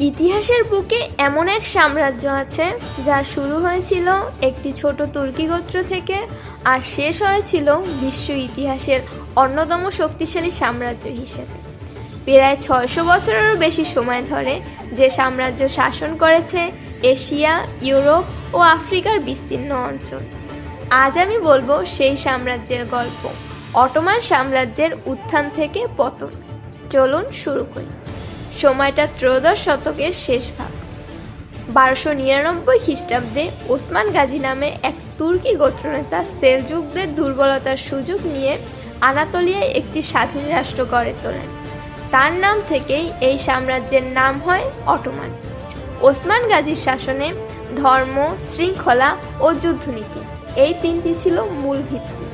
ইতিহাসের বুকে এমন এক সাম্রাজ্য আছে যা শুরু হয়েছিল একটি ছোট তুর্কি গোত্র থেকে আর শেষ হয়েছিল বিশ্ব ইতিহাসের অন্যতম শক্তিশালী সাম্রাজ্য হিসেবে। প্রায় ৬০০ বছরেরও বেশি সময় ধরে যে সাম্রাজ্য শাসন করেছে এশিয়া, ইউরোপ ও আফ্রিকার বিস্তীর্ণ অঞ্চল। আজ আমি বলবো সেই সাম্রাজ্যের গল্প, অটোমান সাম্রাজ্যের উত্থান থেকে পতন। চলুন শুরু করি। সময়টা ত্রয়োদশ শতকের শেষ ভাগ। ১২৯৯ খ্রিস্টাব্দে ওসমান গাজী নামে এক তুর্কি গোত্রনেতা সেলজুকদের দুর্বলতার সুযোগ নিয়ে আনাতোলিয়ায় একটি স্বাধীন রাষ্ট্র গড়ে তোলেন। তার নাম থেকেই এই সাম্রাজ্যের নাম হয় অটোমান। ওসমান গাজীর শাসনে ধর্ম, শৃঙ্খলা ও যুদ্ধনীতি এই তিনটি ছিল মূল ভিত্তি।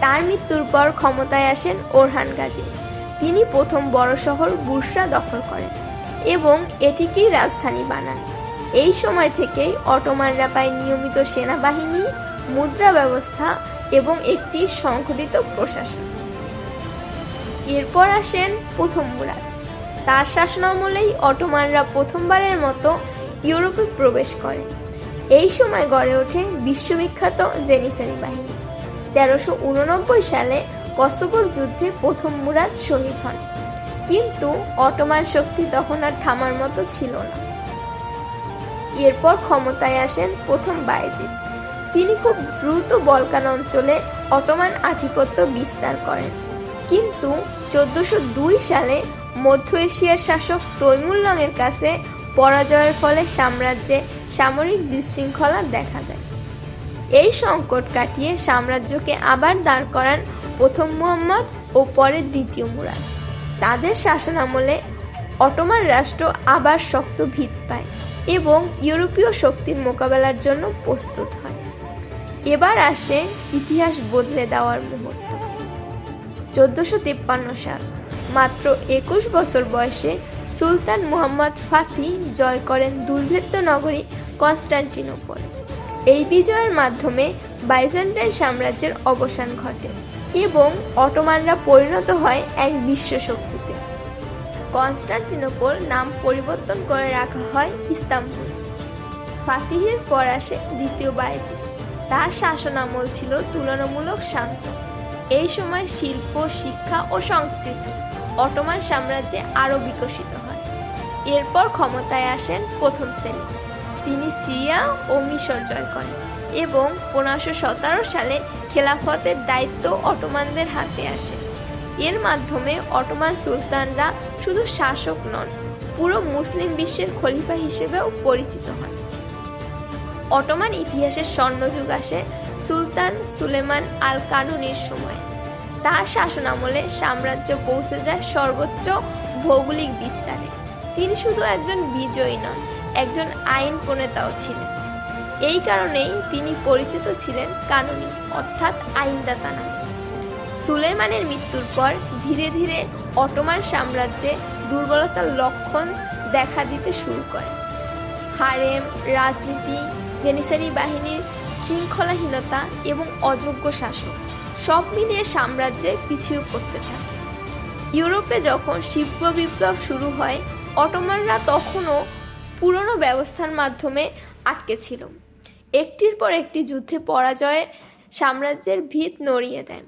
তার মৃত্যুর পর ক্ষমতায় আসেন ওরহান গাজী। তিনি প্রথম বড় শহর বুরসা দখল করেন এবং এটিকেই রাজধানী বানান। এই সময় থেকেই অটোমানরা পায় নিয়মিত সেনাবাহিনী, মুদ্রা ব্যবস্থা এবং একটি সংগঠিত প্রশাসন। এরপর আসেন প্রথম মুরাদ। তার শাসনামলেই অটোমানরা প্রথমবারের মতো ইউরোপে প্রবেশ করে। এই সময় গড়ে ওঠে বিশ্ববিখ্যাত জেনিসারি বাহিনী। ১৩৮৯ সালে কসোভোর যুদ্ধে প্রথম মুরাদ শহীদ হন, কিন্তু অটোমান শক্তি তখন আর থামার মতো ছিল না। এরপর ক্ষমতায় আসেন প্রথম বায়েজিদ। তিনি খুব দ্রুত বলকান অঞ্চলে অটোমান আধিপত্য বিস্তার করেন, কিন্তু ১৪০২ সালে মধ্য এশিয়ার শাসক তৈমুরলংয়ের কাছে পরাজয়ের ফলে সাম্রাজ্যে সামরিক বিশৃঙ্খলা দেখা দেয়। এই সংকট কাটিয়ে সাম্রাজ্যকে আবার দাঁড় করান প্রথম মুহাম্মদ ও পরে দ্বিতীয় মুরাদ। তাদের শাসনামলে অটোমান রাষ্ট্র আবার শক্ত ভিত পায় এবং ইউরোপীয় শক্তির মোকাবেলার জন্য প্রস্তুত হয়। এবার আসে ইতিহাস বদলে দেওয়ার মুহূর্ত। ১৪৫৩ সাল। মাত্র ২১ বছর বয়সে সুলতান মুহাম্মদ ফাতিহ জয় করেন দুর্ভেদ্য নগরী কনস্টান্টিনোপল। এই বিজয়ের মাধ্যমে বাইজেন্টাইন সাম্রাজ্যের অবসান ঘটে এবং অটোমানরা পরিণত হয় এক বিশ্ব শক্তিতে। কনস্টান্টিনোপল নাম পরিবর্তন করে রাখা হয় ইস্তাম্বুল। ফাতিহের পর আসে দ্বিতীয় বায়েজিদ। তার শাসনামল ছিল তুলনামূলক শান্ত। এই সময় শিল্প, শিক্ষা ও সংস্কৃতি অটোমান সাম্রাজ্যে আরও বিকশিত হয়। এরপর ক্ষমতায় আসেন প্রথম সেলিম। তিনি সিরিয়া ও মিশর জয় করেন এবং ১৫১৭ সালে খেলাফতের দায়িত্ব অটোমানদের হাতে আসে। এর মাধ্যমে অটোমান সুলতানরা শুধু শাসক নন, পুরো মুসলিম বিশ্বের খলিফা হিসেবেও পরিচিত হন। অটোমান ইতিহাসের স্বর্ণযুগ আসে সুলতান সুলেমান আল কানুনির সময়ে। তার শাসনামলে সাম্রাজ্য পৌঁছে যায় সর্বোচ্চ ভৌগোলিক বিস্তারে। তিনি শুধু একজন বিজয়ী নন, একজন আইন প্রণেতাও ছিলেন। এই কারণেই তিনি পরিচিত ছিলেন কানুনি, অর্থাৎ আইনদাতা নামে। সুলেমানের মৃত্যুর পর ধীরে ধীরে অটোমান সাম্রাজ্যে দুর্বলতার লক্ষণ দেখা দিতে শুরু করে। হারেম, রাজনীতি, জেনিসারি বাহিনীর শৃঙ্খলাহীনতা এবং অযোগ্য শাসক সব মিলিয়ে সাম্রাজ্যে পিছিয়ে পড়তে থাকে। ইউরোপে যখন শিল্প বিপ্লব শুরু হয়, অটোমানরা তখনও পুরনো ব্যবস্থার মাধ্যমে আটকে ছিল। একটির পর একটি যুদ্ধে পরাজয়ে সাম্রাজ্যের ভিত নড়িয়ে দেয়।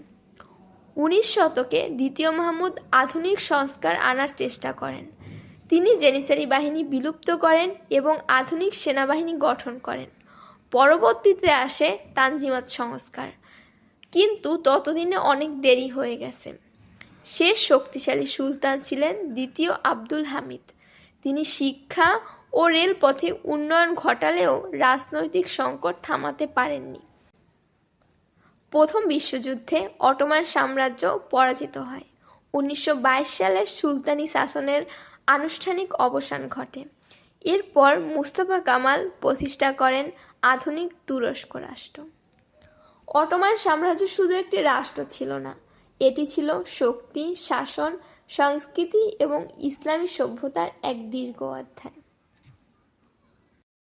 ১৯ শতকে দ্বিতীয় মাহমুদ আধুনিক সংস্কার আনার চেষ্টা করেন। তিনি জেনিসারি বাহিনী বিলুপ্ত করেন এবং আধুনিক সেনাবাহিনী গঠন করেন। পরবর্তীতে আসে তানজিমাত সংস্কার, কিন্তু ততদিনে অনেক দেরি হয়ে গেছে। শেষ শক্তিশালী সুলতান ছিলেন দ্বিতীয় আব্দুল হামিদ। তিনি শিক্ষা ও রেলপথে উন্নয়ন ঘটালেও রাজনৈতিক সংকট থামাতে পারেননি। প্রথম বিশ্বযুদ্ধে অটোমান সাম্রাজ্য পরাজিত হয়। ১৯২২ সালে সুলতানি শাসনের আনুষ্ঠানিক অবসান ঘটে। এরপর মুস্তাফা কামাল প্রতিষ্ঠা করেন আধুনিক তুরস্ক রাষ্ট্র। অটোমান সাম্রাজ্য শুধু একটি রাষ্ট্র ছিল না, এটি ছিল শক্তি, শাসন, সংস্কৃতি এবং ইসলামী সভ্যতার এক দীর্ঘ অধ্যায়।